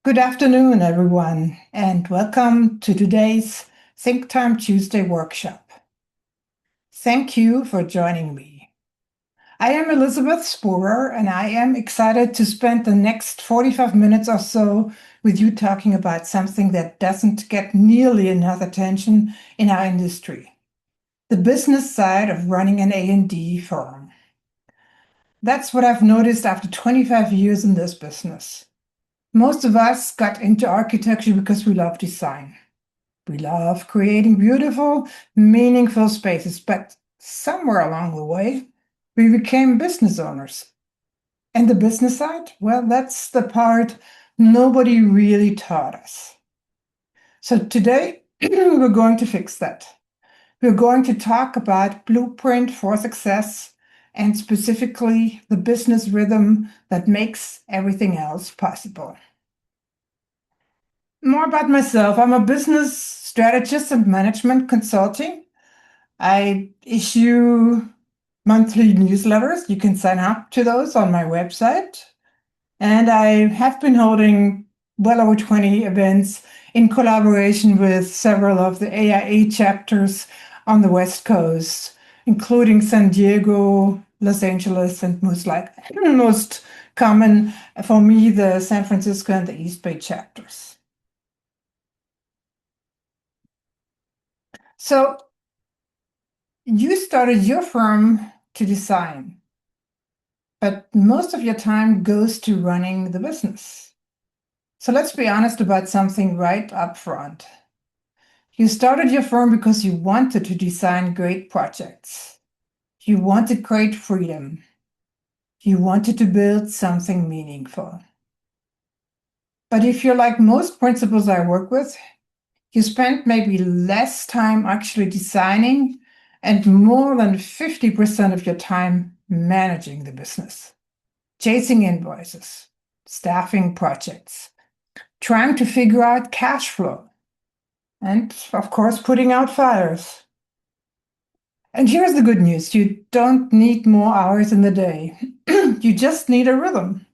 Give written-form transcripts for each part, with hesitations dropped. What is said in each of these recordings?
Good afternoon, everyone, and welcome to today's Think.Time.Tuesday workshop. Thank you for joining me. I am Elizabeth Sporer, and I am excited to spend the next 45 minutes or so with you talking about something that doesn't get nearly enough attention in our industry: the business side of running an A&D firm. That's what I've noticed after 25 years in this business. Most of us got into architecture because we love design. We love creating beautiful, meaningful spaces, but somewhere along the way, we became business owners. And the business side, well, that's the part nobody really taught us. So today, we're going to fix that. We're going to talk about blueprint for success and specifically the business rhythm that makes everything else possible. More about myself. I'm a business strategist and management consulting. I issue monthly newsletters. You can sign up to those on my website. And I have been holding well over 20 events in collaboration with several of the AIA chapters on the West Coast, including San Diego, Los Angeles, and most common for me, the San Francisco and the East Bay chapters. So you started your firm to design, but most of your time goes to running the business. So let's be honest about something right up front. You started your firm because you wanted to design great projects. You wanted great freedom. You wanted to build something meaningful. But if you're like most principals I work with, you spend maybe less time actually designing and more than 50% of your time managing the business, chasing invoices, staffing projects, trying to figure out cash flow, and of course, putting out fires. And here's the good news: you don't need more hours in the day. You just need a rhythm,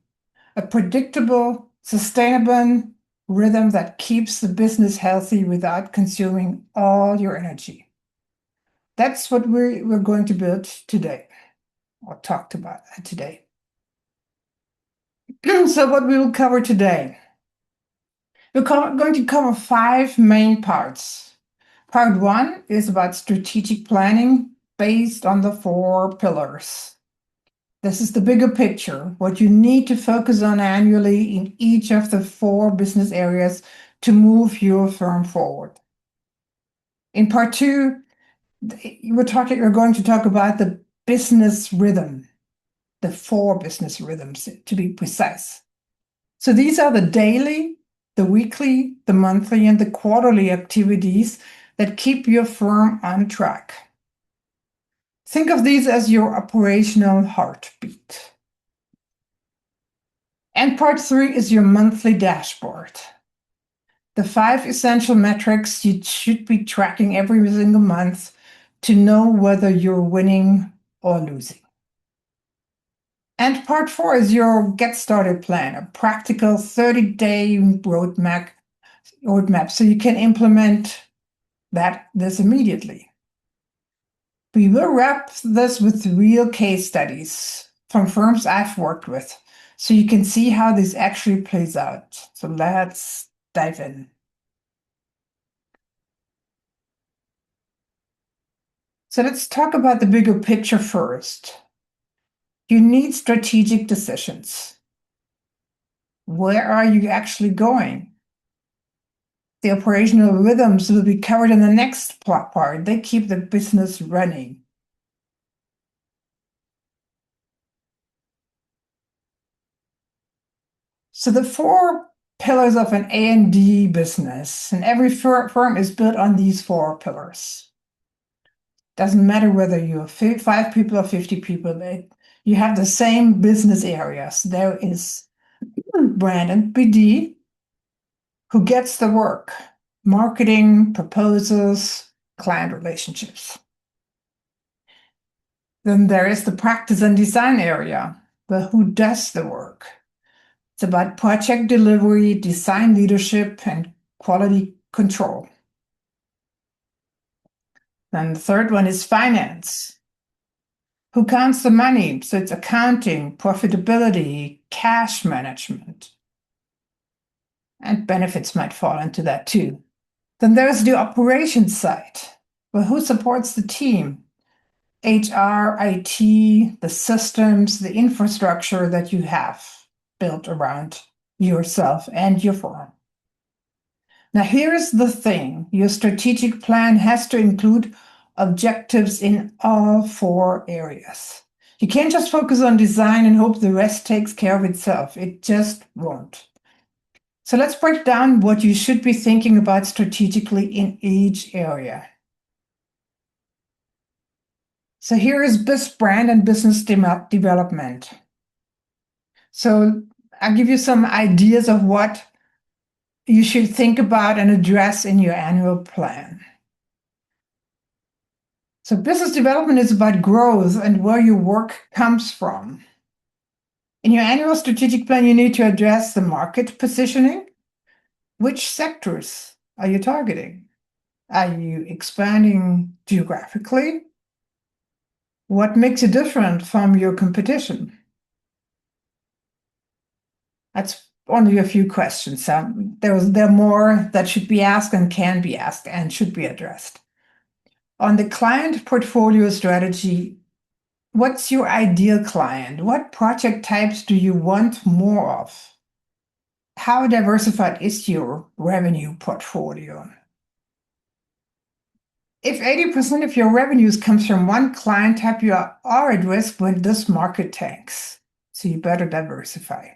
a predictable, sustainable rhythm that keeps the business healthy without consuming all your energy. That's what we're going to build today, or talked about today. So what we will cover today. We're going to cover 5 main parts. Part 1 is about strategic planning based on the 4 pillars. This is the bigger picture, what you need to focus on annually in each of the 4 business areas to move your firm forward. In part 2, we're going to talk about the business rhythm, the 4 business rhythms to be precise. So these are the daily, the weekly, the monthly, and the quarterly activities that keep your firm on track. Think of these as your operational heartbeat. And part 3 is your monthly dashboard. The 5 essential metrics you should be tracking every single month to know whether you're winning or losing. And part 4 is your get started plan, a practical 30-day roadmap so you can implement this immediately. We will wrap this with real case studies from firms I've worked with, so you can see how this actually plays out. So let's dive in. So let's talk about the bigger picture first. You need strategic decisions. Where are you actually going? The operational rhythms will be covered in the next part. They keep the business running. So the 4 pillars of an A&D business, and every firm is built on these 4 pillars. Doesn't matter whether you're 5 people or 50 people, you have the same business areas. There is brand and BD, who gets the work, marketing, proposals, client relationships. Then there is the practice and design area, who does the work. It's about project delivery, design leadership, and quality control. Then the third one is finance. Who counts the money? So it's accounting, profitability, cash management. And benefits might fall into that too. Then there's the operations side. Well, who supports the team? HR, IT, the systems, the infrastructure that you have built around yourself and your firm. Now, here's the thing. Your strategic plan has to include objectives in all 4 areas. You can't just focus on design and hope the rest takes care of itself. It just won't. So let's break down what you should be thinking about strategically in each area. So here is brand and business development. So I'll give you some ideas of what you should think about and address in your annual plan. So business development is about growth and where your work comes from. In your annual strategic plan, you need to address the market positioning. Which sectors are you targeting? Are you expanding geographically? What makes you different from your competition? That's only a few questions. There are more that should be asked and can be asked and should be addressed. On the client portfolio strategy, what's your ideal client? What project types do you want more of? How diversified is your revenue portfolio? If 80% of your revenues comes from one client type, you are at risk when this market tanks. So you better diversify.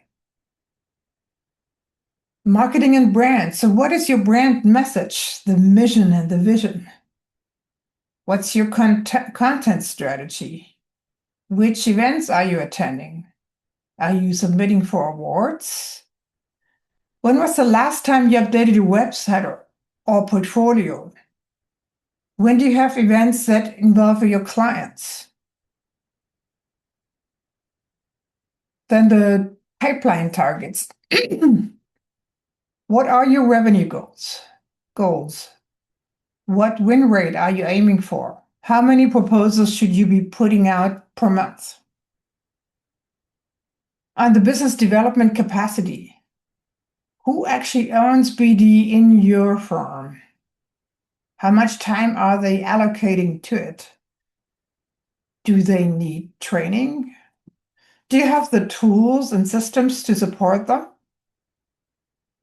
Marketing and brand. So what is your brand message, the mission and the vision? What's your content strategy? Which events are you attending? Are you submitting for awards? When was the last time you updated your website or portfolio? When do you have events that involve your clients? Then the pipeline targets. What are your revenue goals? What win rate are you aiming for? How many proposals should you be putting out per month? On the business development capacity, who actually owns BD in your firm? How much time are they allocating to it? Do they need training? Do you have the tools and systems to support them?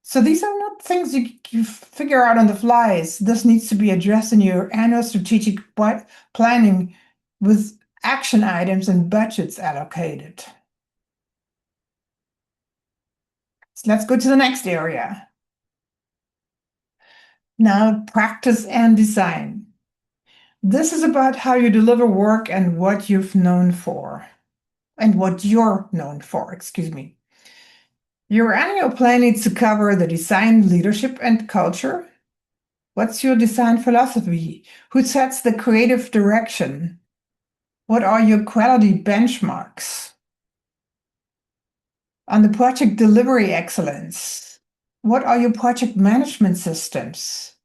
So these are not things you figure out on the flies. This needs to be addressed in your annual strategic planning with action items and budgets allocated. So let's go to the next area. Now, practice and design. This is about how you deliver work and what you're known for, excuse me. Your annual plan needs to cover the design, leadership, and culture. What's your design philosophy? Who sets the creative direction? What are your quality benchmarks? On the project delivery excellence, what are your project management systems?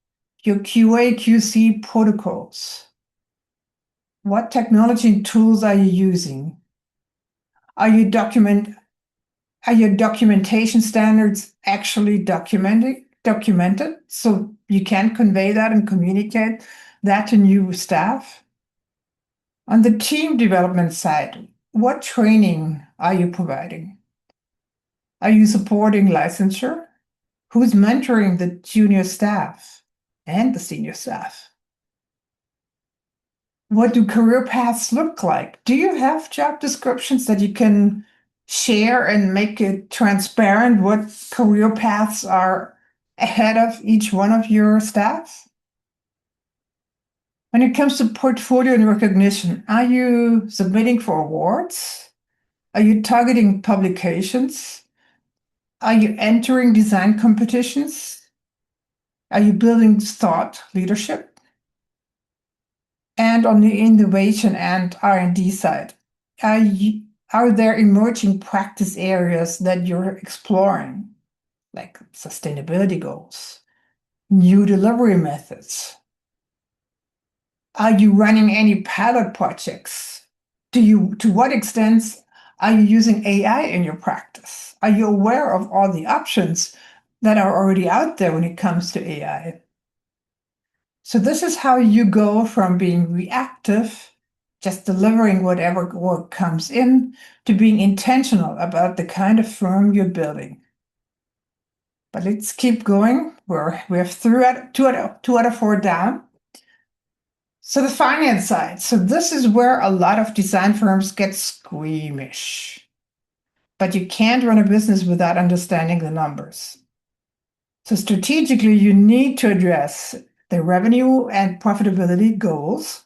Your QA, QC protocols? What technology tools are you using? Are your documentation standards actually documented so you can convey that and communicate that to new staff? On the team development side, what training are you providing? Are you supporting licensure? Who's mentoring the junior staff and the senior staff? What do career paths look like? Do you have job descriptions that you can share and make it transparent what career paths are ahead of each one of your staff? When it comes to portfolio and recognition, are you submitting for awards? Are you targeting publications? Are you entering design competitions? Are you building thought leadership? And on the innovation and R&D side, are Are there emerging practice areas that you're exploring, like sustainability goals, new delivery methods? Are you running any pilot projects? To what extent are you using AI in your practice? Are you aware of all the options that are already out there when it comes to AI? So this is how you go from being reactive, just delivering whatever work comes in, to being intentional about the kind of firm you're building. But let's keep going. We have two out of four down. So the finance side. So this is where a lot of design firms get squeamish. But you can't run a business without understanding the numbers. So strategically, you need to address the revenue and profitability goals.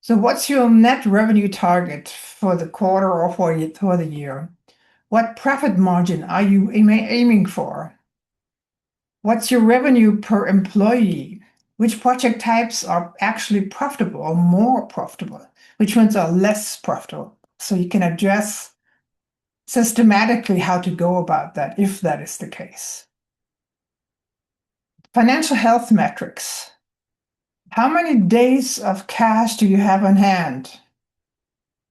So what's your net revenue target for the quarter or for the year? What profit margin are you aiming for? What's your revenue per employee? Which project types are actually profitable or more profitable? Which ones are less profitable? So you can address systematically how to go about that, if that is the case. Financial health metrics. How many days of cash do you have on hand?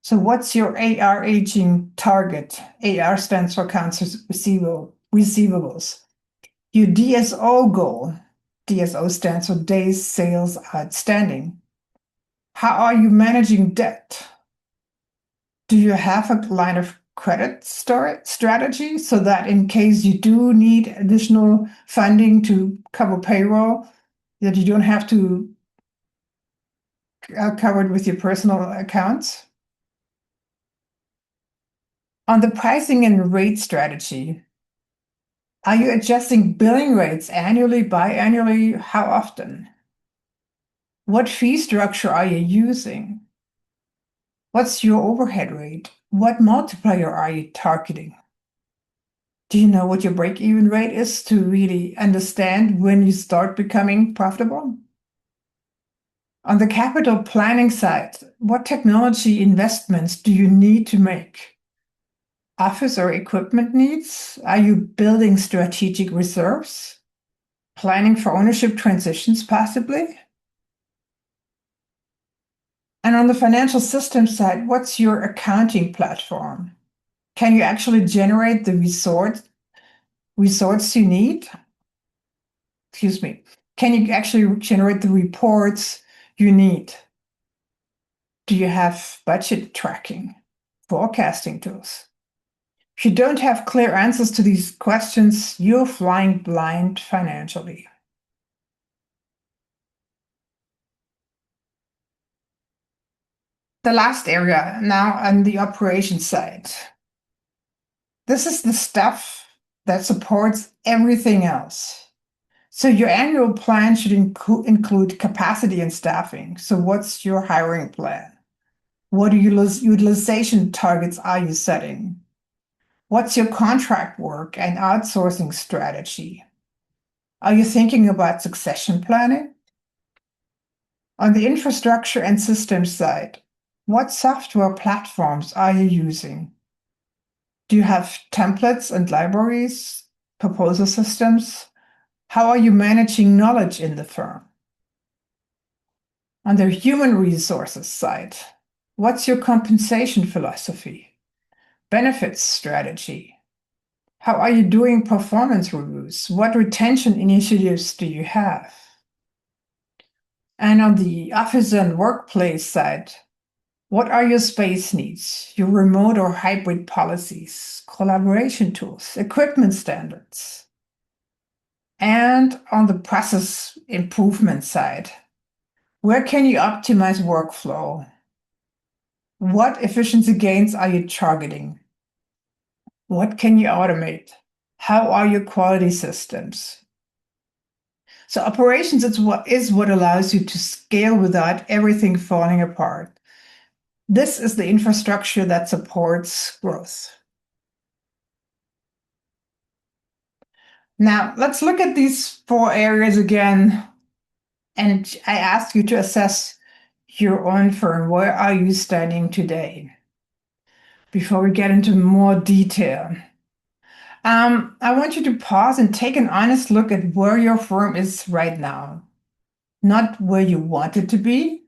So what's your AR aging target? AR stands for accounts receivables. Your DSO goal. DSO stands for days sales outstanding. How are you managing debt? Do you have a line of credit strategy so that in case you do need additional funding to cover payroll, that you don't have to cover it with your personal accounts? On the pricing and rate strategy, are you adjusting billing rates annually, biannually? How often? What fee structure are you using? What's your overhead rate? What multiplier are you targeting? Do you know what your break-even rate is to really understand when you start becoming profitable? On the capital planning side, what technology investments do you need to make? Office or equipment needs? Are you building strategic reserves? Planning for ownership transitions, possibly? And on the financial system side, what's your accounting platform? Can you actually generate the resorts you need? Excuse me. Can you actually generate the reports you need? Do you have budget tracking, forecasting tools? If you don't have clear answers to these questions, you're flying blind financially. The last area now on the operations side. This is the stuff that supports everything else. So your annual plan should include capacity and staffing. So what's your hiring plan? What utilization targets are you setting? What's your contract work and outsourcing strategy? Are you thinking about succession planning? On the infrastructure and systems side, what software platforms are you using? Do you have templates and libraries, proposal systems? How are you managing knowledge in the firm? On the human resources side, what's your compensation philosophy? Benefits strategy? How are you doing performance reviews? What retention initiatives do you have? And on the office and workplace side, what are your space needs, your remote or hybrid policies, collaboration tools, equipment standards? And on the process improvement side, where can you optimize workflow? What efficiency gains are you targeting? What can you automate? How are your quality systems? So operations is what allows you to scale without everything falling apart. This is the infrastructure that supports growth. Now, let's look at these four areas again. And I ask you to assess your own firm. Where are you standing today? before we get into more detail. I want you to pause and take an honest look at where your firm is right now. Not where you want it to be,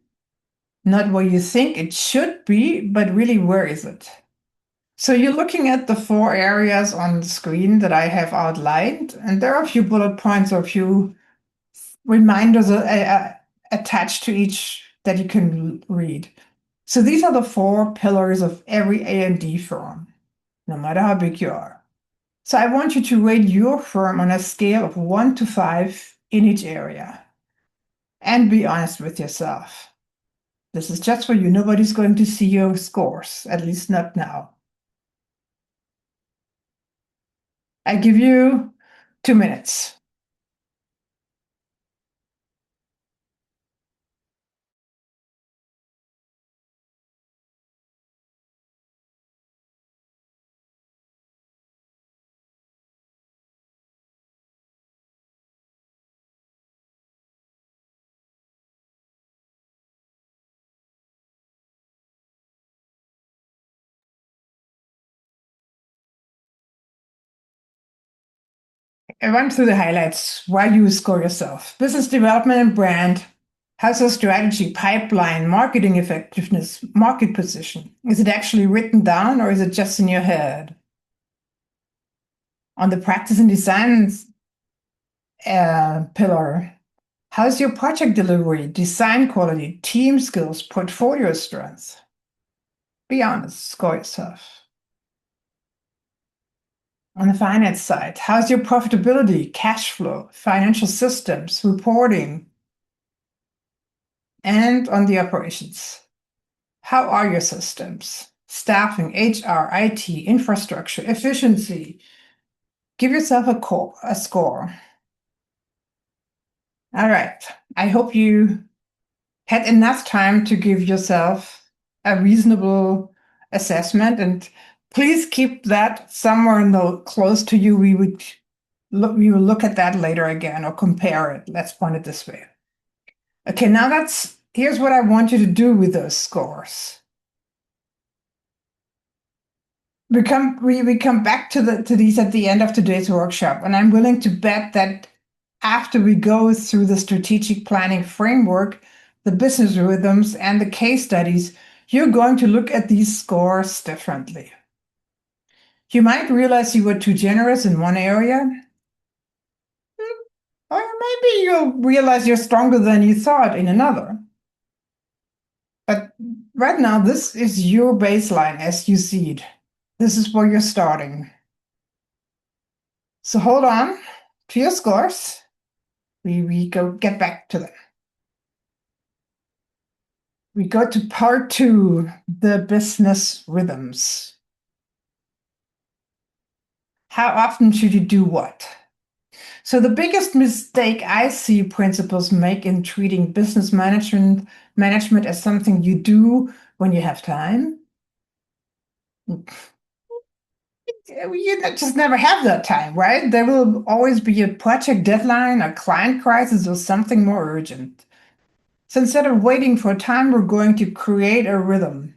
not where you think it should be, but really where is it? So you're looking at the 4 areas on the screen that I have outlined, and there are a few bullet points or a few reminders attached to each that you can read. So these are the 4 pillars of every A&D firm, no matter how big you are. So I want you to rate your firm on a scale of 1 to 5 in each area. And be honest with yourself. This is just for you. Nobody's going to see your scores, at least not now. I give you 2 minutes. I run through the highlights. Why you score yourself. Business development and brand. How's your strategy, pipeline, marketing effectiveness, market position? Is it actually written down or is it just in your head? On the practice and design pillar, how's your project delivery, design quality, team skills, portfolio strength? Be honest, score yourself. On the finance side, how's your profitability, cash flow, financial systems, reporting? And on the operations, how are your systems? Staffing, HR, IT, infrastructure, efficiency. Give yourself a score. All right. I hope you had enough time to give yourself a reasonable assessment, and please keep that somewhere close to you. We will look at that later again or compare it. Let's put it this way. Okay, now here's what I want you to do with those scores. We come back to these at the end of today's workshop, and I'm willing to bet that after we go through the strategic planning framework, the business rhythms, and the case studies, you're going to look at these scores differently. You might realize you were too generous in one area, or maybe you'll realize you're stronger than you thought in another. But right now, this is your baseline as you see it. This is where you're starting. So hold on to your scores. We get back to them. We go to part 2, the business rhythms. How often should you do what? So the biggest mistake I see principals make in treating business management as something you do when you have time. You just never have that time, right? There will always be a project deadline, a client crisis, or something more urgent. So instead of waiting for time, we're going to create a rhythm.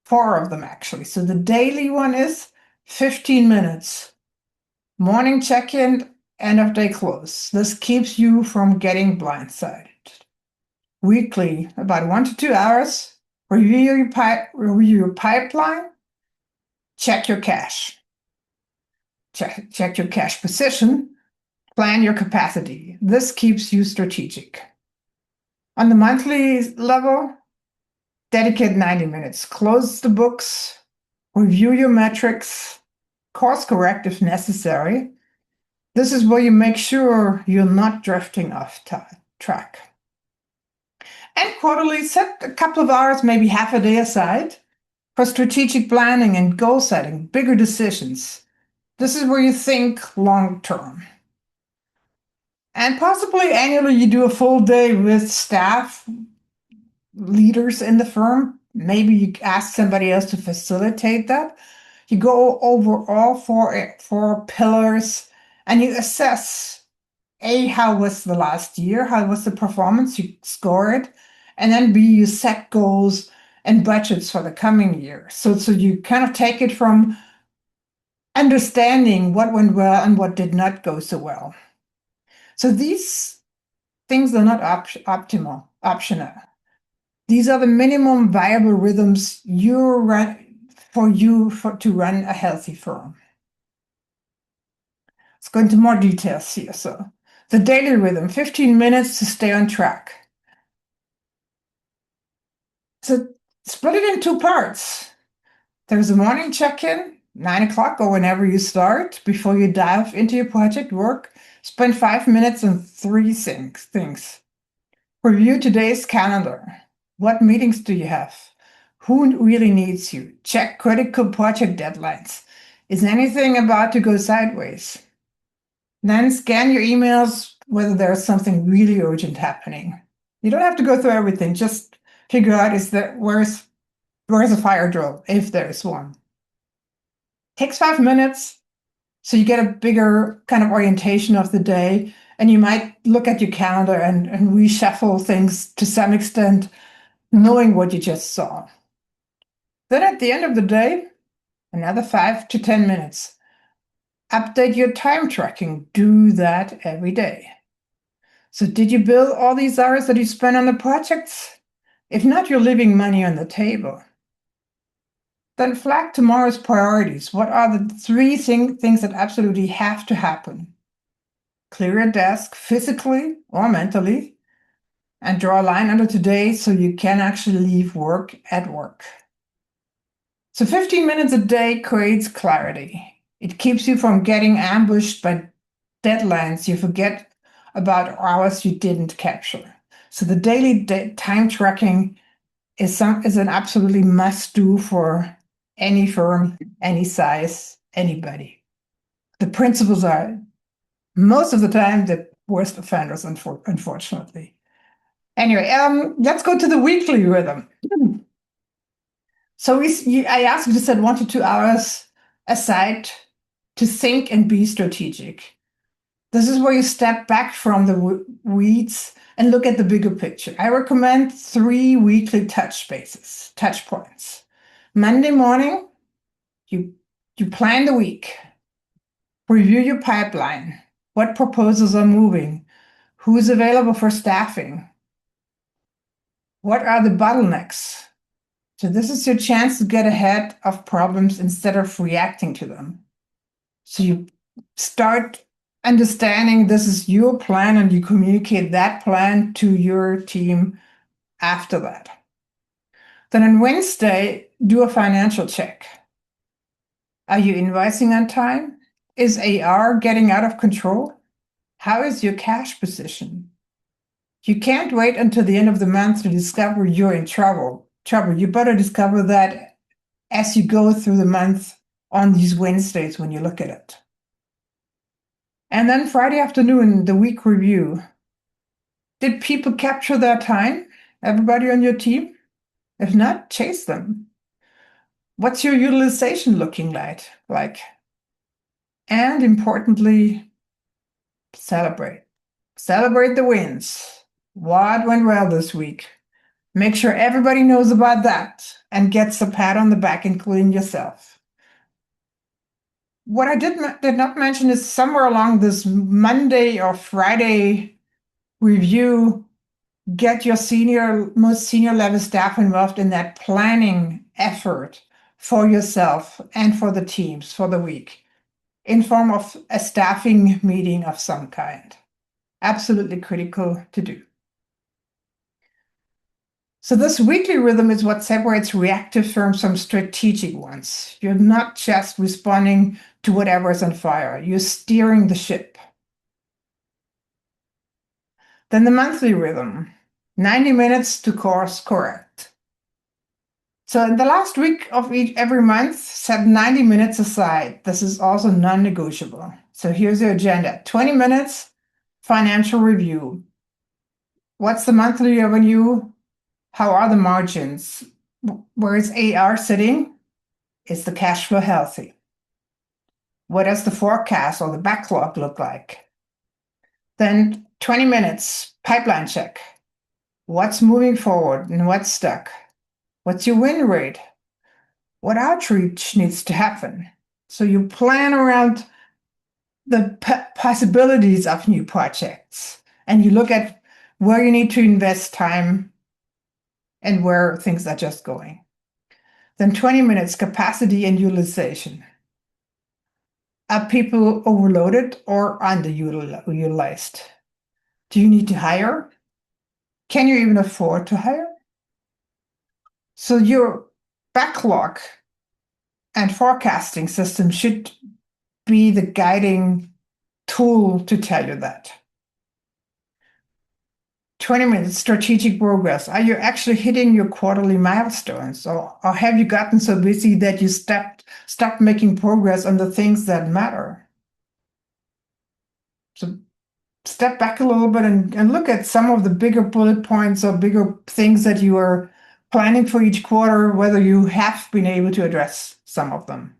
4 of them, actually. So the daily one is 15 minutes. Morning check-in, end of day close. This keeps you from getting blindsided. Weekly, about 1 to 2 hours. Review your pipeline. Check your cash. Check your cash position. Plan your capacity. This keeps you strategic. On the monthly level, dedicate 90 minutes. Close the books. Review your metrics. Course correct if necessary. This is where you make sure you're not drifting off track. And quarterly, set a couple of hours, maybe half a day aside for strategic planning and goal setting, bigger decisions. This is where you think long term. And possibly annually, you do a full day with staff, leaders in the firm. Maybe you ask somebody else to facilitate that. You go over all four pillars and you assess A, how was the last year? How was the performance? You score it. And then B, you set goals and budgets for the coming year. So you kind of take it from understanding what went well and what did not go so well. So these things are not optional. These are the minimum viable rhythms to run a healthy firm. Let's go into more details here. So the daily rhythm, 15 minutes to stay on track. So split it in two parts. There's a morning check-in, 9 o'clock or whenever you start. Before you dive into your project work, spend 5 minutes on three things. Review today's calendar. What meetings do you have? Who really needs you? Check critical project deadlines. Is anything about to go sideways? Then scan your emails whether there's something really urgent happening. You don't have to go through everything. Just figure out where's a fire drill, if there is one. Takes 5 minutes, so you get a bigger kind of orientation of the day, and you might look at your calendar and reshuffle things to some extent, knowing what you just saw. Then at the end of the day, another 5 to 10 minutes. Update your time tracking. Do that every day. So did you bill all these hours that you spent on the projects? If not, you're leaving money on the table. Then flag tomorrow's priorities. What are the three things that absolutely have to happen? Clear your desk physically or mentally, and draw a line under today so you can actually leave work at work. So 15 minutes a day creates clarity. It keeps you from getting ambushed by deadlines you forget about, hours you didn't capture. So the daily time tracking is an absolutely must-do for any firm, any size, anybody. The principles are most of the time the worst offenders, unfortunately. Anyway, let's go to the weekly rhythm. So I asked you to set 1 to 2 hours aside to think and be strategic. This is where you step back from the weeds and look at the bigger picture. I recommend 3 weekly touch points. Monday morning, you plan the week. Review your pipeline. What proposals are moving? Who's available for staffing? What are the bottlenecks? So this is your chance to get ahead of problems instead of reacting to them. So you start understanding this is your plan and you communicate that plan to your team after that. Then on Wednesday, do a financial check. Are you invoicing on time? Is AR getting out of control? How is your cash position? You can't wait until the end of the month to discover you're in trouble. You better discover that as you go through the month on these Wednesdays when you look at it. And then Friday afternoon, the week review. Did people capture their time? Everybody on your team? If not, chase them. What's your utilization looking like? And importantly, celebrate. Celebrate the wins. What went well this week? Make sure everybody knows about that and gets a pat on the back, including yourself. What I did not mention is somewhere along this Monday or Friday review, get your most senior level staff involved in that planning effort for yourself and for the teams for the week in form of a staffing meeting of some kind. Absolutely critical to do. So this weekly rhythm is what separates reactive firms from strategic ones. You're not just responding to whatever is on fire. You're steering the ship. Then the monthly rhythm, 90 minutes to course correct. So in the last week of every month, set 90 minutes aside. This is also non-negotiable. So here's your agenda. 20 minutes, financial review. What's the monthly revenue? How are the margins? Where is AR sitting? Is the cash flow healthy? What does the forecast or the backlog look like? Then 20 minutes, pipeline check. What's moving forward and what's stuck? What's your win rate? What outreach needs to happen? So you plan around the possibilities of new projects, and you look at where you need to invest time and where things are just going. Then 20 minutes capacity and utilization. Are people overloaded or underutilized? Do you need to hire? Can you even afford to hire? So your backlog and forecasting system should be the guiding tool to tell you that. 20 minutes strategic progress. Are you actually hitting your quarterly milestones? Or have you gotten so busy that you stopped making progress on the things that matter? So step back a little bit and look at some of the bigger bullet points or bigger things that you are planning for each quarter, whether you have been able to address some of them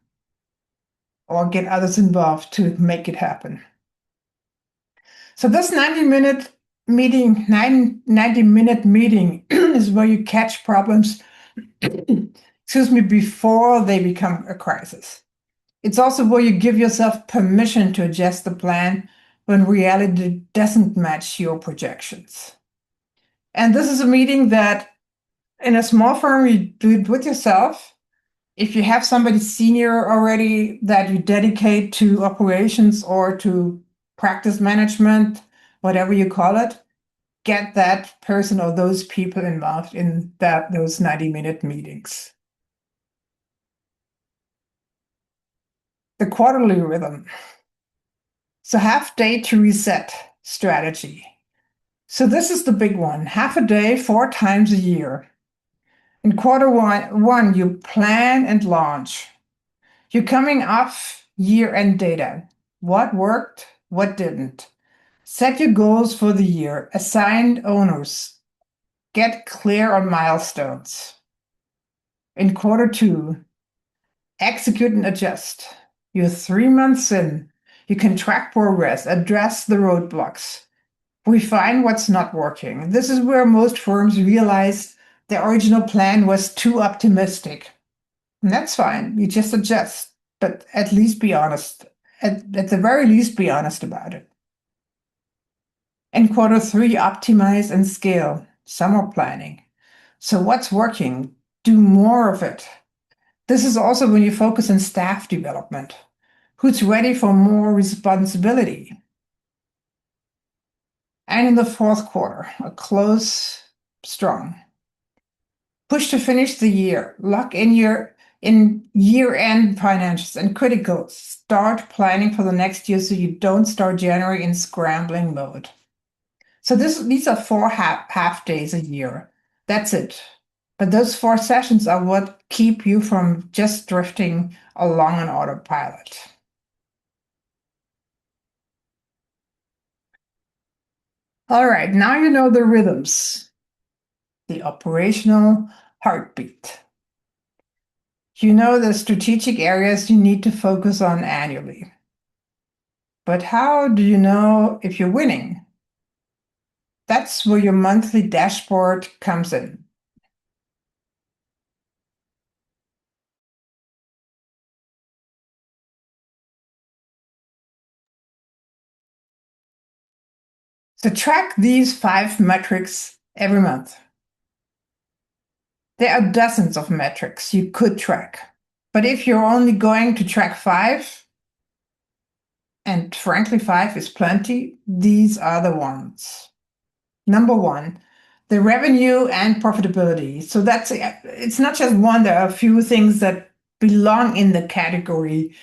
or get others involved to make it happen. So this 90-minute meeting, 90-minute meeting is where you catch problems, excuse me, before they become a crisis. It's also where you give yourself permission to adjust the plan when reality doesn't match your projections. And this is a meeting that in a small firm, you do it with yourself. If you have somebody senior already that you dedicate to operations or to practice management, whatever you call it, get that person or those people involved in those 90-minute meetings. The quarterly rhythm. So half day to reset strategy. So this is the big one. Half a day, 4 times a year. In quarter one, you plan and launch. You're coming off year-end data. What worked? What didn't? Set your goals for the year. Assign owners. Get clear on milestones. In quarter two, execute and adjust. You're 3 months in. You can track progress, address the roadblocks, refine what's not working. This is where most firms realize their original plan was too optimistic. And that's fine. You just adjust, but at least be honest. At the very least, be honest about it. In quarter three, optimize and scale. Summer planning. So what's working? Do more of it. This is also when you focus on staff development. Who's ready for more responsibility? And in the fourth quarter, a close strong. Push to finish the year. Lock in year-end financials and critical. Start planning for the next year so you don't start January in scrambling mode. So these are 4 half days a year. That's it. But those 4 sessions are what keep you from just drifting along on autopilot. All right, now you know the rhythms, the operational heartbeat. You know the strategic areas you need to focus on annually. But how do you know if you're winning? That's where your monthly dashboard comes in. So track these 5 metrics every month. There are dozens of metrics you could track. But if you're only going to track 5, and frankly 5 is plenty, these are the ones. Number 1, the revenue and profitability. So it's not just one, there are a few things that belong in the category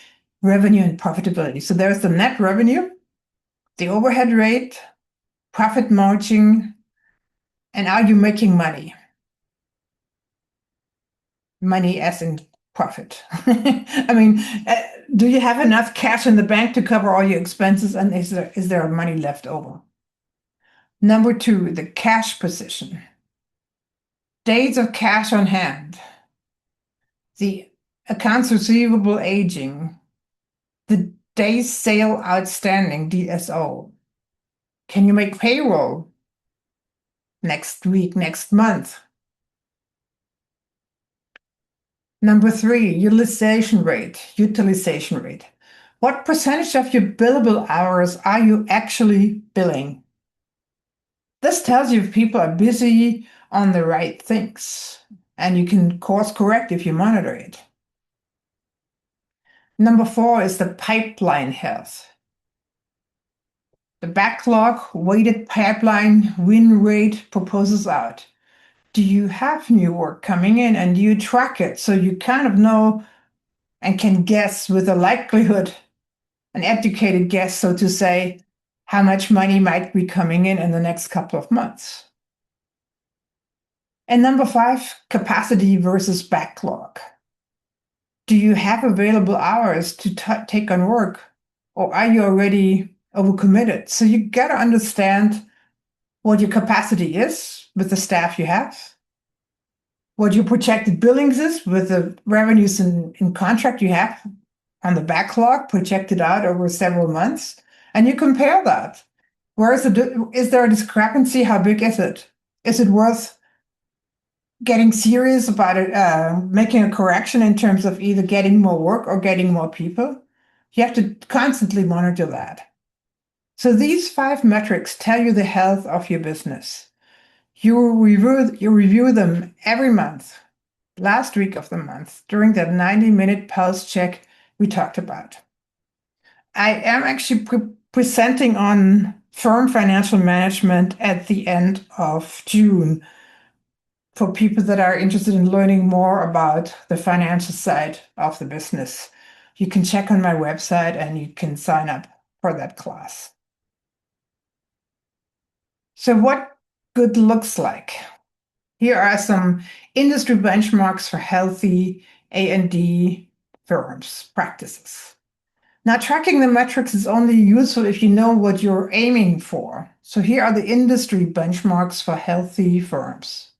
revenue and profitability. So there's the net revenue, the overhead rate, profit margin, and are you making money? Money as in profit. I mean, do you have enough cash in the bank to cover all your expenses, and is there money left over? Number 2, the cash position. Days of cash on hand, the accounts receivable aging, the days sale outstanding, DSO. Can you make payroll next week, next month? Number three, utilization rate. Utilization rate. What percentage of your billable hours are you actually billing? This tells you if people are busy on the right things, and you can course correct if you monitor it. Number four is the pipeline health. The backlog, weighted pipeline, win rate, proposals out. Do you have new work coming in and do you track it so you kind of know and can guess with a likelihood, an educated guess, so to say, how much money might be coming in the next couple of months? And number five, capacity versus backlog. Do you have available hours to take on work, or are you already overcommitted? So you got to understand what your capacity is with the staff you have, what your projected billings is with the revenues in contract you have on the backlog projected out over several months, and you compare that. Is there a discrepancy? How big is it? Is it worth getting serious about it, making a correction in terms of either getting more work or getting more people? You have to constantly monitor that. So these five metrics tell you the health of your business. You review them every month, last week of the month, during that 90-minute pulse check we talked about. I am actually presenting on firm financial management at the end of June for people that are interested in learning more about the financial side of the business. You can check on my website and you can sign up for that class. So what good looks like? Here are some industry benchmarks for healthy A&D firms, practices. Now, tracking the metrics is only useful if you know what you're aiming for. So here are the industry benchmarks for healthy firms.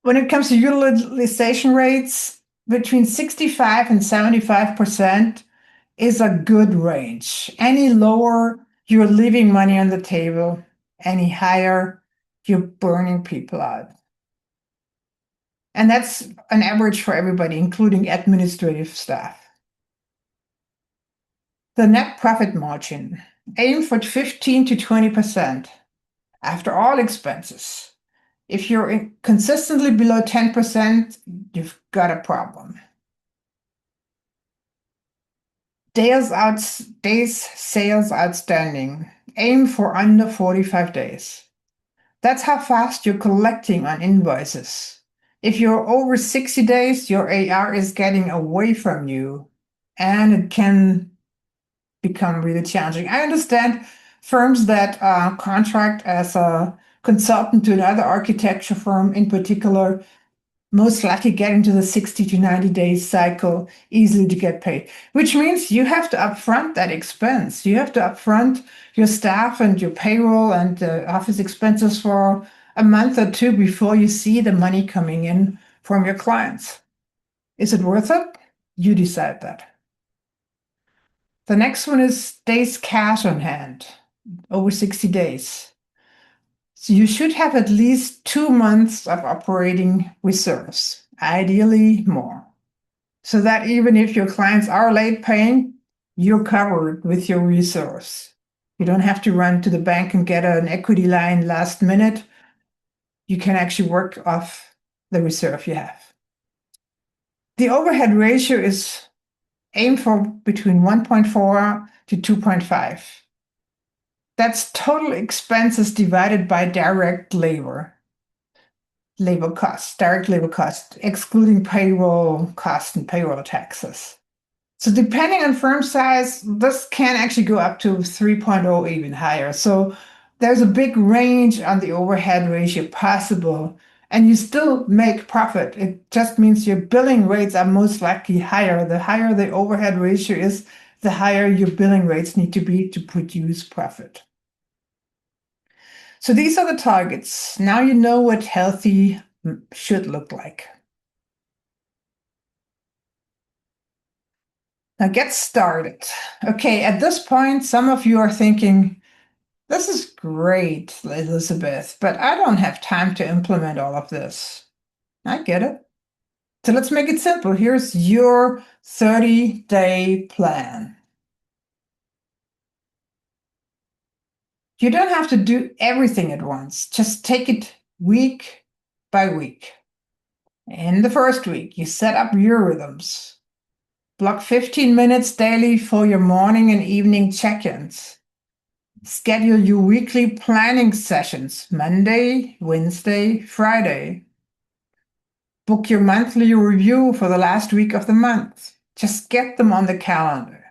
When it comes to utilization rates, between 65 and 75% is a good range. Any lower, you're leaving money on the table. Any higher, you're burning people out. And that's an average for everybody, including administrative staff. The net profit margin, aim for 15 to 20% after all expenses. If you're consistently below 10%, you've got a problem. Days sales outstanding, aim for under 45 days. That's how fast you're collecting on invoices. If you're over 60 days, your AR is getting away from you, and it can become really challenging. I understand firms that contract as a consultant to another architecture firm in particular most likely get into the 60 to 90 days cycle easily to get paid, which means you have to upfront that expense. You have to upfront your staff and your payroll and office expenses for a month or two before you see the money coming in from your clients. Is it worth it? You decide that. The next one is days cash on hand, over 60 days. So you should have at least 2 months of operating reserves, ideally more, so that even if your clients are late paying, you're covered with your reserves. You don't have to run to the bank and get an equity line last minute. You can actually work off the reserve you have. The overhead ratio is aimed for between 1.4 to 2.5. That's total expenses divided by direct labor costs, direct labor costs, excluding payroll costs and payroll taxes. So depending on firm size, this can actually go up to 3.0, even higher. So there's a big range on the overhead ratio possible, and you still make profit. It just means your billing rates are most likely higher. The higher the overhead ratio is, the higher your billing rates need to be to produce profit. So these are the targets. Now you know what healthy should look like. Now get started. Okay, at this point, some of you are thinking, this is great, Elizabeth, but I don't have time to implement all of this. I get it. So let's make it simple. Here's your 30-day plan. You don't have to do everything at once. Just take it week by week. In the first week, you set up your rhythms. Block 15 minutes daily for your morning and evening check-ins. Schedule your weekly planning sessions, Monday, Wednesday, Friday. Book your monthly review for the last week of the month. Just get them on the calendar.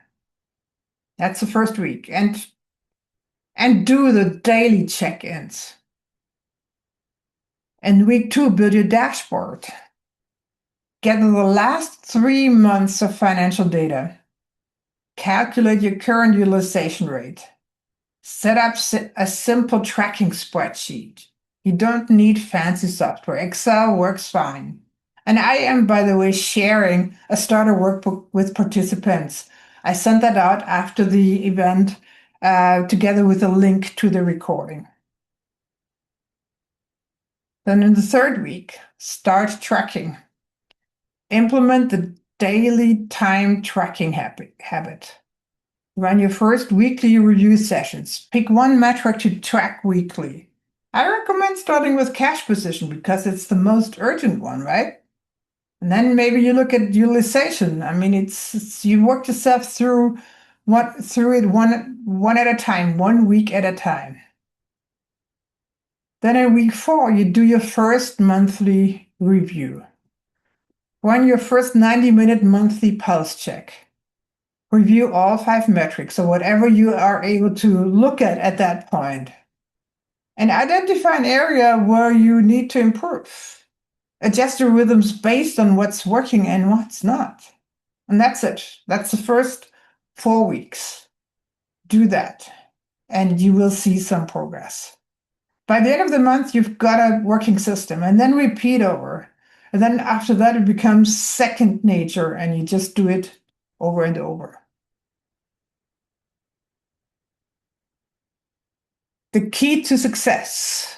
That's the first week. And do the daily check-ins. And week 2, build your dashboard. Gather the last 3 months of financial data. Calculate your current utilization rate. Set up a simple tracking spreadsheet. You don't need fancy software. Excel works fine. And I am, by the way, sharing a starter workbook with participants. I sent that out after the event together with a link to the recording. Then in the third week, start tracking. Implement the daily time tracking habit. Run your first weekly review sessions. Pick one metric to track weekly. I recommend starting with cash position because it's the most urgent one, right? And then maybe you look at utilization. I mean, it's you work yourself through it one at a time, 1 week at a time. Then in week 4, you do your first monthly review. Run your first 90-minute monthly pulse check. Review all 5 metrics, so whatever you are able to look at that point. And identify an area where you need to improve. Adjust your rhythms based on what's working and what's not. And that's it. That's the first 4 weeks. Do that, and you will see some progress. By the end of the month, you've got a working system, and then repeat over. And then after that, it becomes second nature, and you just do it over and over. The key to success.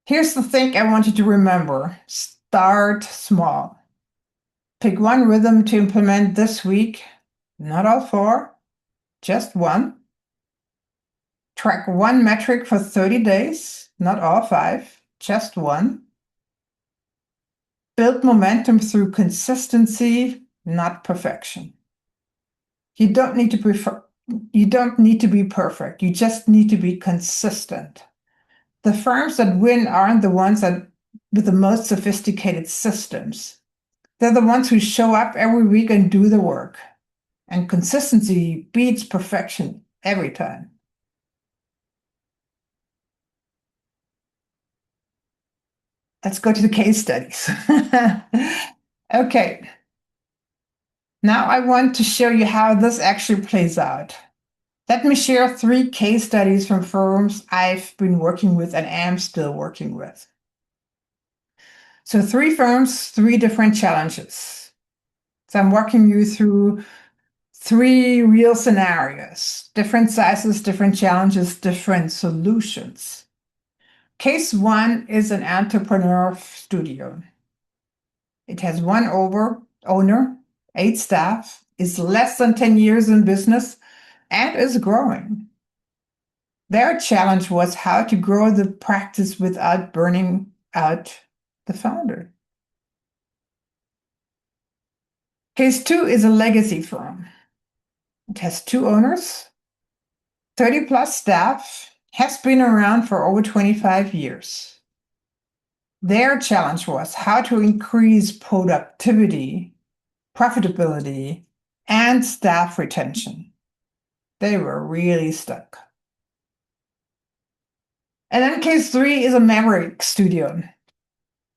Here's the thing I want you to remember. Start small. Pick one rhythm to implement this week, not all 4, just one. Track one metric for 30 days, not all 5, just one. Build momentum through consistency, not perfection. You don't need to be perfect. You just need to be consistent. The firms that win aren't the ones with the most sophisticated systems. They're the ones who show up every week and do the work. And consistency beats perfection every time. Let's go to the case studies. Okay. Now I want to show you how this actually plays out. Let me share 3 case studies from firms I've been working with and am still working with. So 3 firms, 3 different challenges. So I'm walking you through 3 real scenarios, different sizes, different challenges, different solutions. Case 1 is an entrepreneur studio. It has one owner, 8 staff, is less than 10 years in business, and is growing. Their challenge was how to grow the practice without burning out the founder. Case 2 is a legacy firm. It has 2 owners, 30 plus staff, has been around for over 25 years. Their challenge was how to increase productivity, profitability, and staff retention. They were really stuck. And then case 3 is a maverick studio.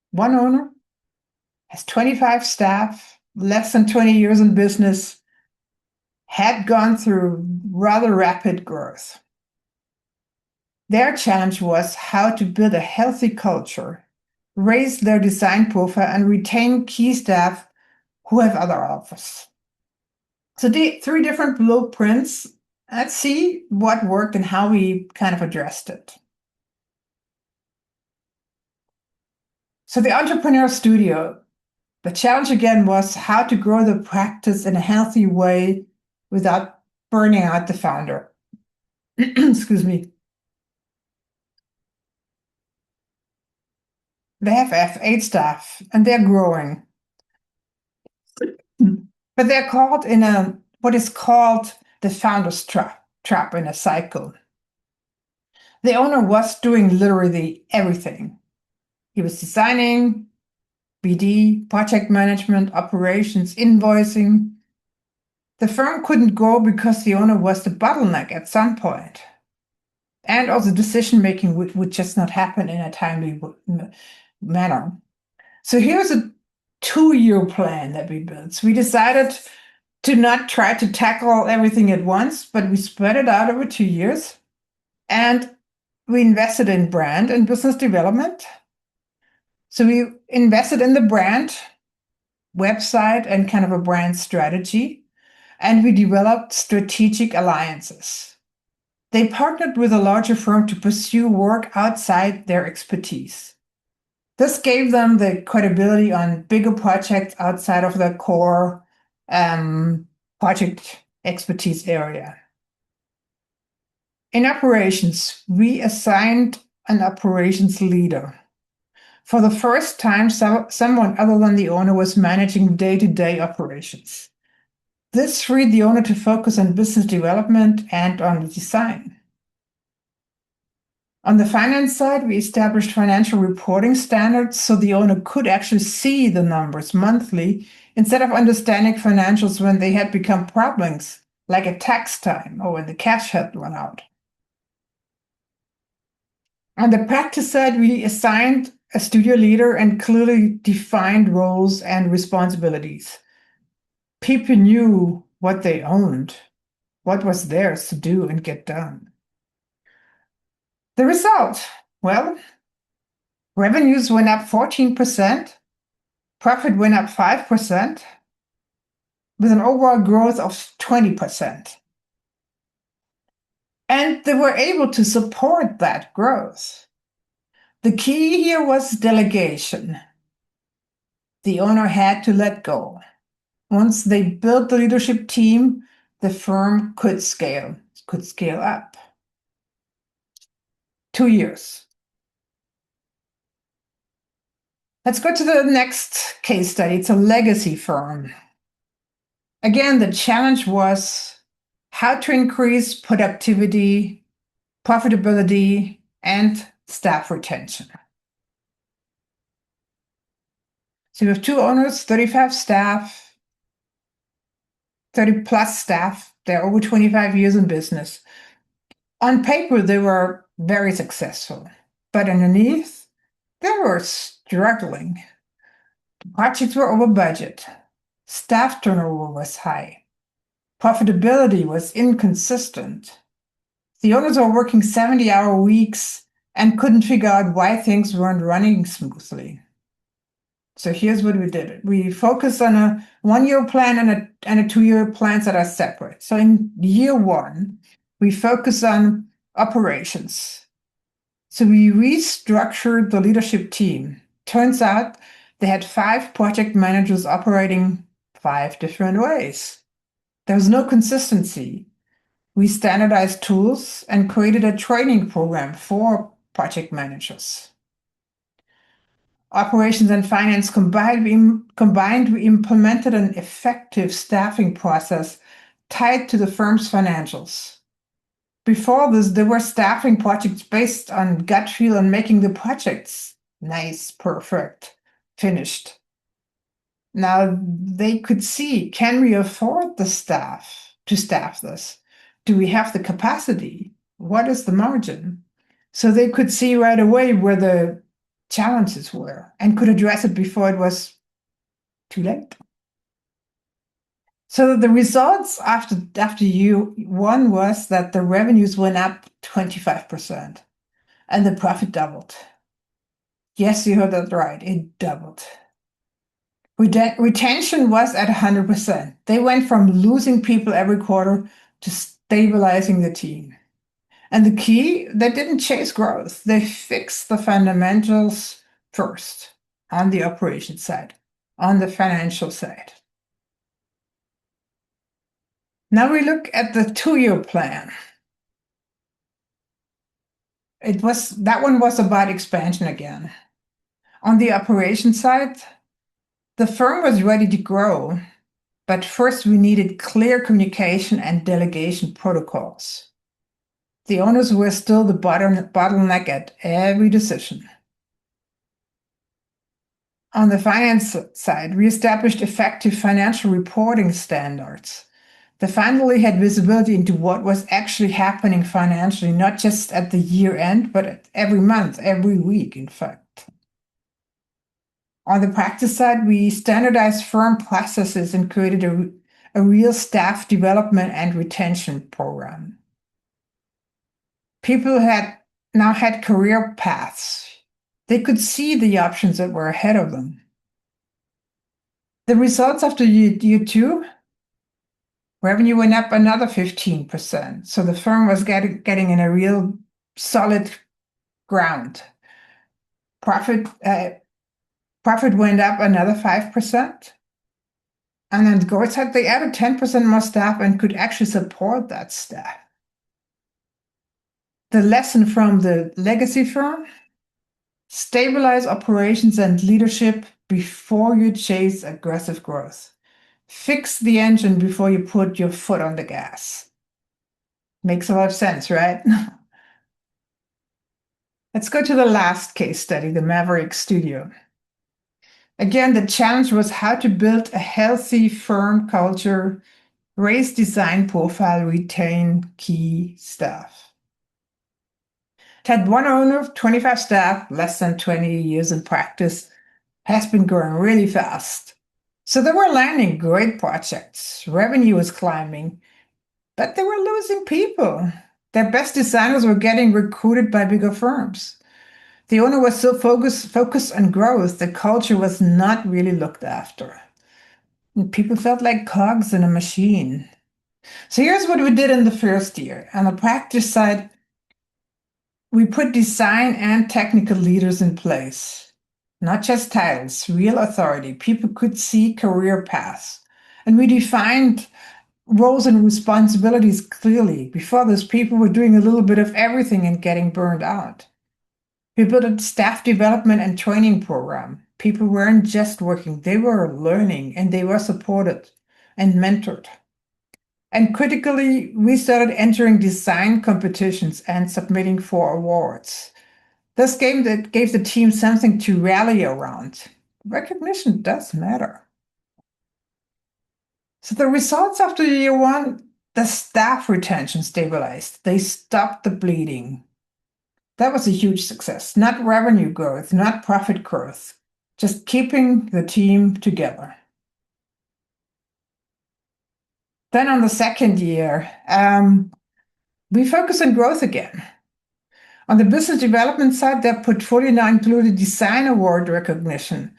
One owner, has 25 staff, less than 20 years in business, had gone through rather rapid growth. Their challenge was how to build a healthy culture, raise their design profile, and retain key staff who have other offers. So the 3 different blueprints. Let's see what worked and how we kind of addressed it. So the entrepreneur studio, The challenge again was how to grow the practice in a healthy way without burning out the founder. Excuse me. They have 8 staff and they're growing. But they're caught in what is called the founder's trap in a cycle. The owner was doing literally everything. He was designing, BD, project management, operations, invoicing. The firm couldn't grow because the owner was the bottleneck at some point. And also decision making would just not happen in a timely manner. So here's a 2-year plan that we built. So we decided to not try to tackle everything at once, but we spread it out over 2 years. And we invested in brand and business development. So we invested in the brand, website, and kind of a brand strategy. And we developed strategic alliances. They partnered with a larger firm to pursue work outside their expertise. This gave them the credibility on bigger projects outside of their core project expertise area. In operations, we assigned an operations leader. For the first time, someone other than the owner was managing day-to-day operations. This freed the owner to focus on business development and on the design. On the finance side, we established financial reporting standards so the owner could actually see the numbers monthly instead of understanding financials when they had become problems, like at tax time or when the cash had run out. On the practice side, we assigned a studio leader and clearly defined roles and responsibilities. People knew what they owned, what was theirs to do and get done. The result, well, revenues went up 14%, profit went up 5%, with an overall growth of 20%. And they were able to support that growth. The key here was delegation. The owner had to let go. Once they built the leadership team, the firm could scale up. 2 years. Let's go to the next case study. It's a legacy firm. Again, the challenge was how to increase productivity, profitability, and staff retention. So we have 2 owners, 35 staff, 30 plus staff. They're over 25 years in business. On paper, they were very successful, but underneath, they were struggling. Projects were over budget. Staff turnover was high. Profitability was inconsistent. The owners were working 70-hour weeks and couldn't figure out why things weren't running smoothly. So here's what we did. We focused on a 1-year plan and a 2-year plans that are separate. So in year 1, we focus on operations. So we restructured the leadership team. Turns out they had 5 project managers operating 5 different ways. There was no consistency. We standardized tools and created a training program for project managers. Operations and finance combined, we implemented an effective staffing process tied to the firm's financials. Before this, there were staffing projects based on gut feel and making the projects nice, perfect, finished. Now they could see, can we afford the staff to staff this? Do we have the capacity? What is the margin? So they could see right away where the challenges were and could address it before it was too late. So the results after year 1 was that the revenues went up 25% and the profit doubled. Yes, you heard that right, it doubled. Retention was at 100%. They went from losing people every quarter to stabilizing the team. And the key, they didn't chase growth. They fixed the fundamentals first on the operations side. on the financial side. Now we look at the 2-year plan. That one was about expansion again. On the operation side, the firm was ready to grow, but first we needed clear communication and delegation protocols. The owners were still the bottleneck at every decision. On the finance side, we established effective financial reporting standards. They finally had visibility into what was actually happening financially, not just at the year end, but every month, every week, in fact. On the practice side, we standardized firm processes and created a real staff development and retention program. People now had career paths. They could see the options that were ahead of them. The results after year 2, revenue went up another 15%. So the firm was getting in a real solid ground. Profit went up another 5%. And then Gore said they added 10% more staff and could actually support that staff. The lesson from the legacy firm: stabilize operations and leadership before you chase aggressive growth. Fix the engine before you put your foot on the gas. Makes a lot of sense, right? Let's go to the last case study, the Maverick Studio. Again, the challenge was how to build a healthy firm culture, raise design profile, retain key staff. It had one owner, 25 staff, less than 20 years in practice, has been growing really fast. So they were landing great projects. Revenue was climbing, but they were losing people. Their best designers were getting recruited by bigger firms. The owner was still focused on growth. The culture was not really looked after. And people felt like cogs in a machine. So here's what we did in the first year. On the practice side, we put design and technical leaders in place. Not just titles, real authority. People could see career paths. And we defined roles and responsibilities clearly. Before this, people were doing a little bit of everything and getting burned out. We built a staff development and training program. People weren't just working, they were learning, and they were supported and mentored. And critically, we started entering design competitions and submitting for awards. This gave the team something to rally around. Recognition does matter. So the results after year 1, the staff retention stabilized. They stopped the bleeding. That was a huge success. Not revenue growth, not profit growth, just keeping the team together. Then on the second year, we focused on growth again. On the business development side, their portfolio now included design award recognition.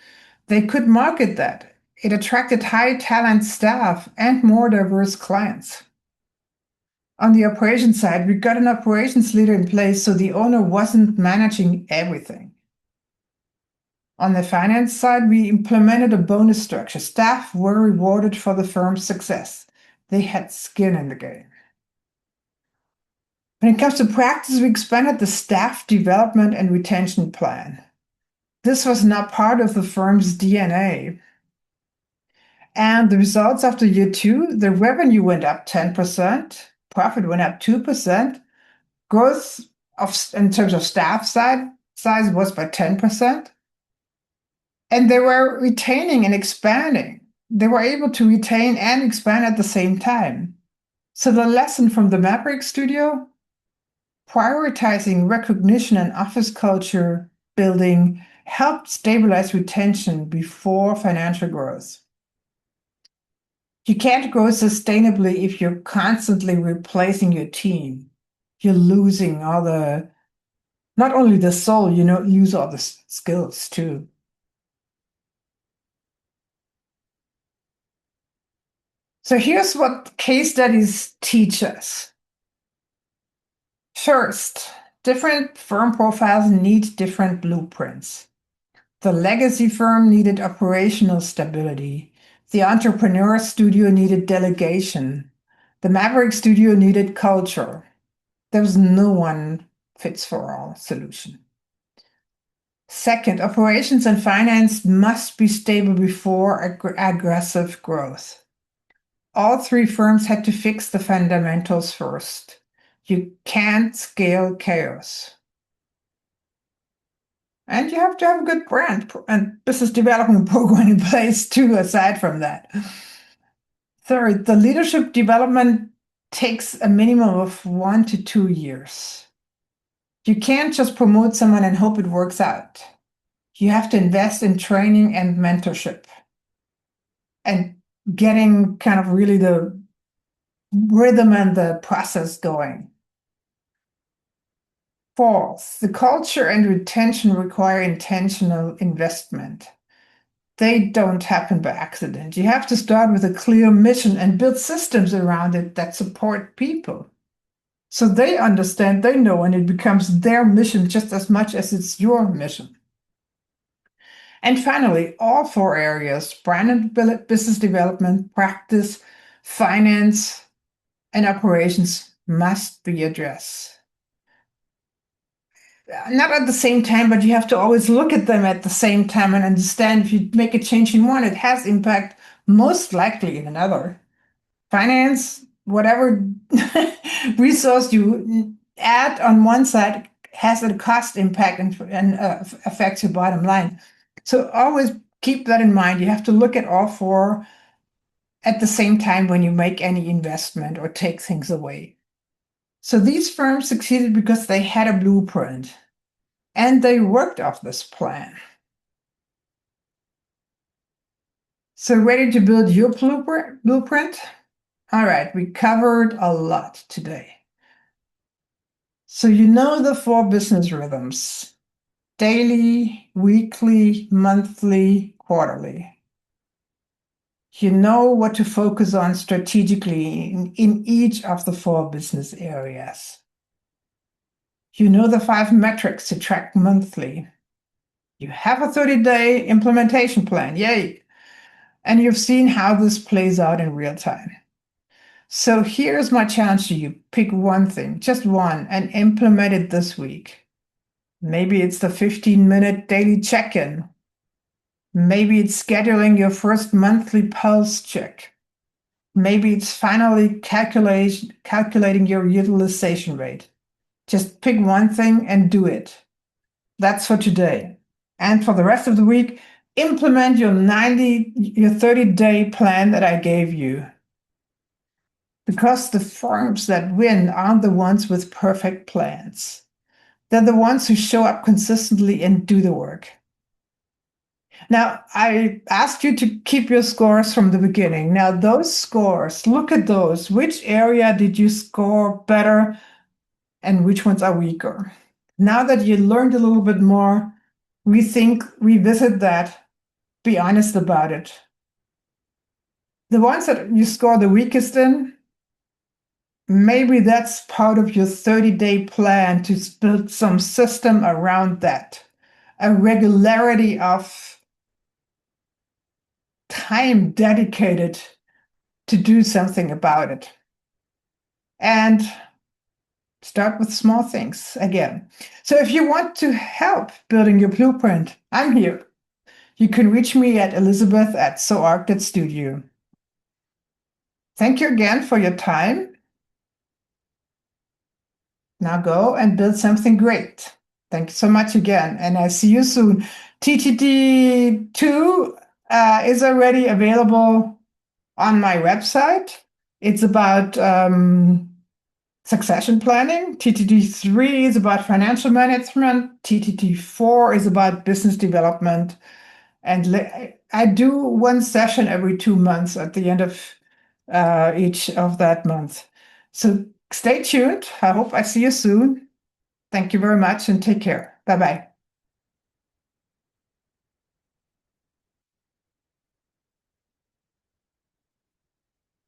They could market that. It attracted high talent staff and more diverse clients. On the operations side, we got an operations leader in place so the owner wasn't managing everything. On the finance side, we implemented a bonus structure. Staff were rewarded for the firm's success. They had skin in the game. When it comes to practice, we expanded the staff development and retention plan. This was not part of the firm's DNA. And the results after year 2, the revenue went up 10%, profit went up 2%, growth in terms of staff size was by 10%, and they were retaining and expanding. They were able to retain and expand at the same time. So the lesson from the Maverick Studio: prioritizing recognition and office culture building helped stabilize retention before financial growth. You can't grow sustainably if you're constantly replacing your team. You're losing not only the soul, you lose all the skills too. So here's what case studies teach us. First, different firm profiles need different blueprints. The legacy firm needed operational stability. The entrepreneur studio needed delegation. The Maverick studio needed culture. There was no one fits for all solution. Second, operations and finance must be stable before aggressive growth. All three firms had to fix the fundamentals first. You can't scale chaos. And you have to have a good brand and business development program in place too, aside from that. Third, the leadership development takes a minimum of 1 to 2 years. You can't just promote someone and hope it works out. You have to invest in training and mentorship and getting kind of really the rhythm and the process going. Fourth, the culture and retention require intentional investment. They don't happen by accident. You have to start with a clear mission and build systems around it that support people. So they understand, they know, and it becomes their mission just as much as it's your mission. And finally, all four areas, brand and business development, practice, finance, and operations must be addressed. Not at the same time, but you have to always look at them at the same time and understand if you make a change in one, it has impact most likely in another. Finance, whatever resource you add on one side has a cost impact and affects your bottom line. So always keep that in mind. You have to look at all four at the same time when you make any investment or take things away. So these firms succeeded because they had a blueprint and they worked off this plan. So ready to build your blueprint? All right, we covered a lot today. So you know the 4 business rhythms: daily, weekly, monthly, quarterly. You know what to focus on strategically in each of the 4 business areas. You know the 5 metrics to track monthly. You have a 30-day implementation plan, yay! And you've seen how this plays out in real time. So here's my challenge to you. Pick one thing, just one, and implement it this week. Maybe it's the 15-minute daily check-in. Maybe it's scheduling your first monthly pulse check. Maybe it's finally calculating your utilization rate. Just pick one thing and do it. That's for today. And for the rest of the week, implement your 30-day plan that I gave you. Because the firms that win aren't the ones with perfect plans. They're the ones who show up consistently and do the work. Now, I asked you to keep your scores from the beginning. Now, those scores, look at those. Which area did you score better and which ones are weaker? Now that you learned a little bit more, revisit that, be honest about it. The ones that you score the weakest in, maybe that's part of your 30-day plan to build some system around that, a regularity of time dedicated to do something about it. And start with small things again. So if you want to help building your blueprint, I'm here. You can reach me at elizabeth@soarc.studio. Thank you again for your time. Now go and build something great. Thank you so much again, and I see you soon. TTT2 is already available on my website. It's about succession planning. TTT3 is about financial management. TTT4 is about business development. And I do one session every 2 months at the end of each of that month. So stay tuned. I hope I see you soon. Thank you very much and take care. Bye-bye.